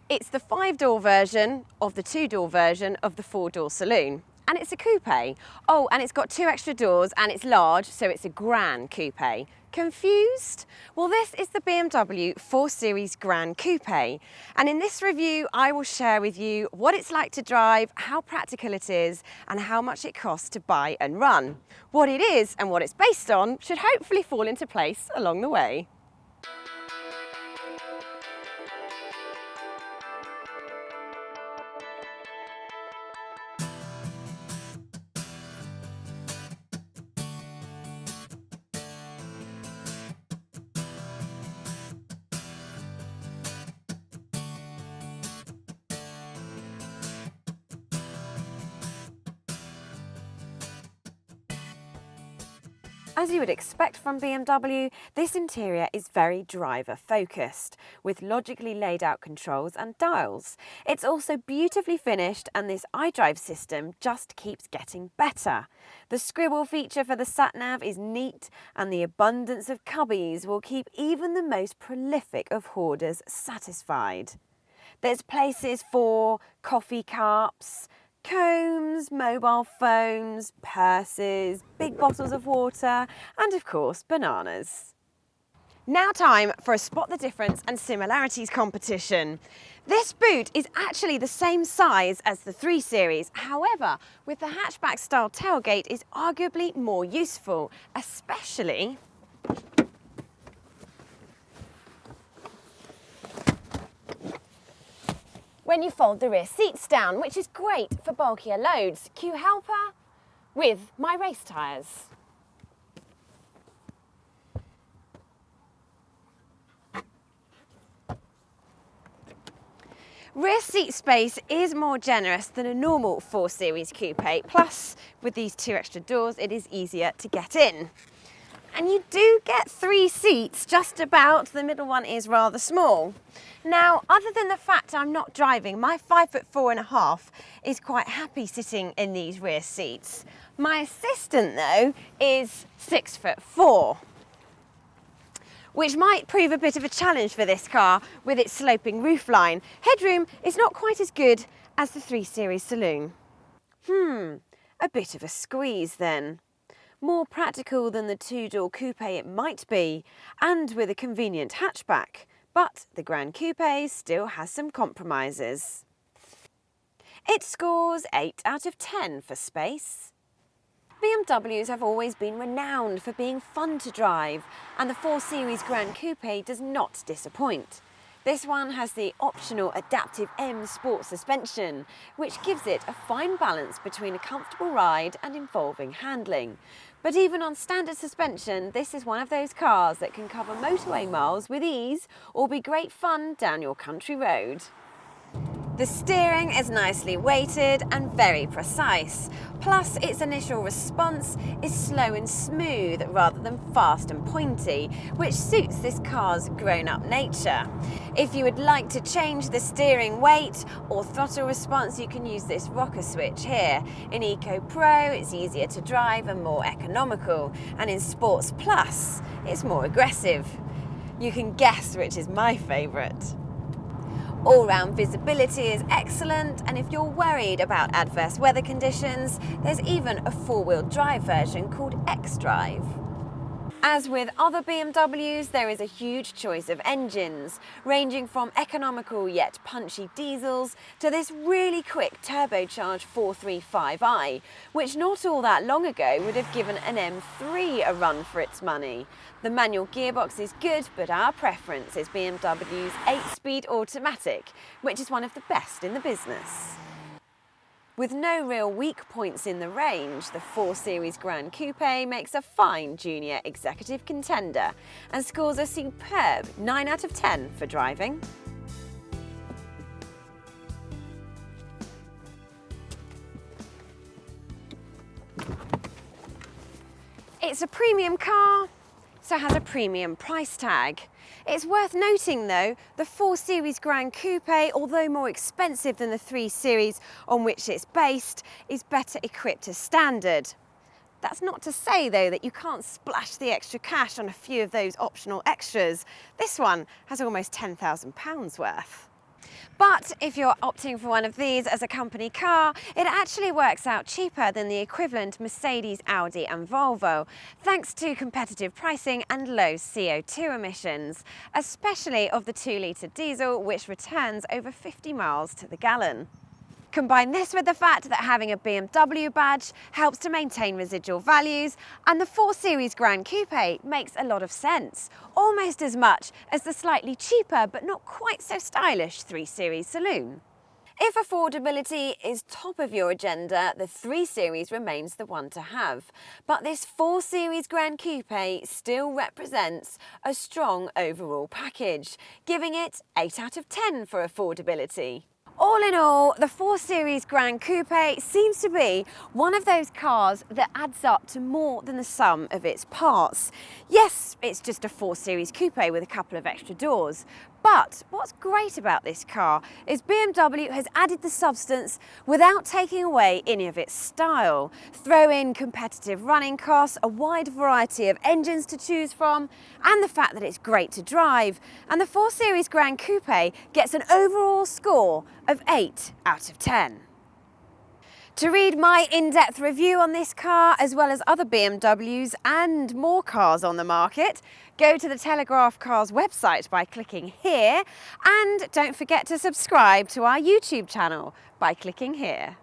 It's the 5-door version of the 2-door version of the 4-door saloon. And it's a coupe. Oh, and it's got 2 extra doors and it's large, so it's a Gran Coupe. Confused? Well, this is the BMW 4 Series Gran Coupe. And in this review, I will share with you what it's like to drive, how practical it is, and how much it costs to buy and run. What it is and what it's based on should hopefully fall into place along the way. As you would expect from BMW, this interior is very driver focused, with logically laid out controls and dials. It's also beautifully finished, and this iDrive system just keeps getting better. The scribble feature for the sat-nav is neat, and the abundance of cubbies will keep even the most prolific of hoarders satisfied. There's places for coffee cups, combs, mobile phones, purses, big bottles of water, and of course, bananas. Now time for a spot the difference and similarities competition. This boot is actually the same size as the 3 Series, however, with the hatchback style tailgate is arguably more useful, especially when you fold the rear seats down, which is great for bulkier loads. Cue helper with my race tyres. Rear seat space is more generous than a normal 4 Series coupe, plus with these 2 extra doors it is easier to get in. And you do get 3 seats, just about. The middle one is rather small. Now, other than the fact I'm not driving, my 5'4.5" is quite happy sitting in these rear seats. My assistant, though, is 6'4", which might prove a bit of a challenge for this car with its sloping roofline. Headroom is not quite as good as the 3 Series saloon. A bit of a squeeze then. More practical than the 2-door coupe it might be, and with a convenient hatchback, but the Gran Coupe still has some compromises. It scores 8 out of 10 for space. BMWs have always been renowned for being fun to drive, and the 4 Series Gran Coupe does not disappoint. This one has the optional adaptive M Sport suspension, which gives it a fine balance between a comfortable ride and involving handling. But even on standard suspension, this is one of those cars that can cover motorway miles with ease or be great fun down your country road. The steering is nicely weighted and very precise, plus its initial response is slow and smooth rather than fast and pointy, which suits this car's grown-up nature. If you would like to change the steering weight or throttle response, you can use this rocker switch here. In Eco Pro, it's easier to drive and more economical, and in Sports Plus, it's more aggressive. You can guess which is my favourite. All-round visibility is excellent, and if you're worried about adverse weather conditions, there's even a 4-wheel drive version called X-Drive. As with other BMWs, there is a huge choice of engines, ranging from economical yet punchy diesels to this really quick turbocharged 435i, which not all that long ago would have given an M3 a run for its money. The manual gearbox is good, but our preference is BMW's 8-speed automatic, which is one of the best in the business. With no real weak points in the range, the 4 Series Gran Coupe makes a fine junior executive contender and scores a superb 9 out of 10 for driving. It's a premium car, so has a premium price tag. It's worth noting though, the 4 Series Gran Coupe, although more expensive than the 3 Series on which it's based, is better equipped as standard. That's not to say though that you can't splash the extra cash on a few of those optional extras. This one has almost £10,000 worth. But if you're opting for one of these as a company car, it actually works out cheaper than the equivalent Mercedes, Audi and Volvo, thanks to competitive pricing and low CO2 emissions, especially of the 2-litre diesel, which returns over 50 miles to the gallon. Combine this with the fact that having a BMW badge helps to maintain residual values, and the 4 Series Gran Coupe makes a lot of sense, almost as much as the slightly cheaper but not quite so stylish 3 Series saloon. If affordability is top of your agenda, the 3 Series remains the one to have. But this 4 Series Gran Coupe still represents a strong overall package, giving it 8 out of 10 for affordability. All in all, the 4 Series Gran Coupe seems to be one of those cars that adds up to more than the sum of its parts. Yes, it's just a 4 Series Coupe with a couple of extra doors. But what's great about this car is BMW has added the substance without taking away any of its style. Throw in competitive running costs, a wide variety of engines to choose from, and the fact that it's great to drive. And the 4 Series Gran Coupe gets an overall score of 8 out of 10. To read my in-depth review on this car, as well as other BMWs and more cars on the market, go to the Telegraph Cars website by clicking here, and don't forget to subscribe to our YouTube channel by clicking here.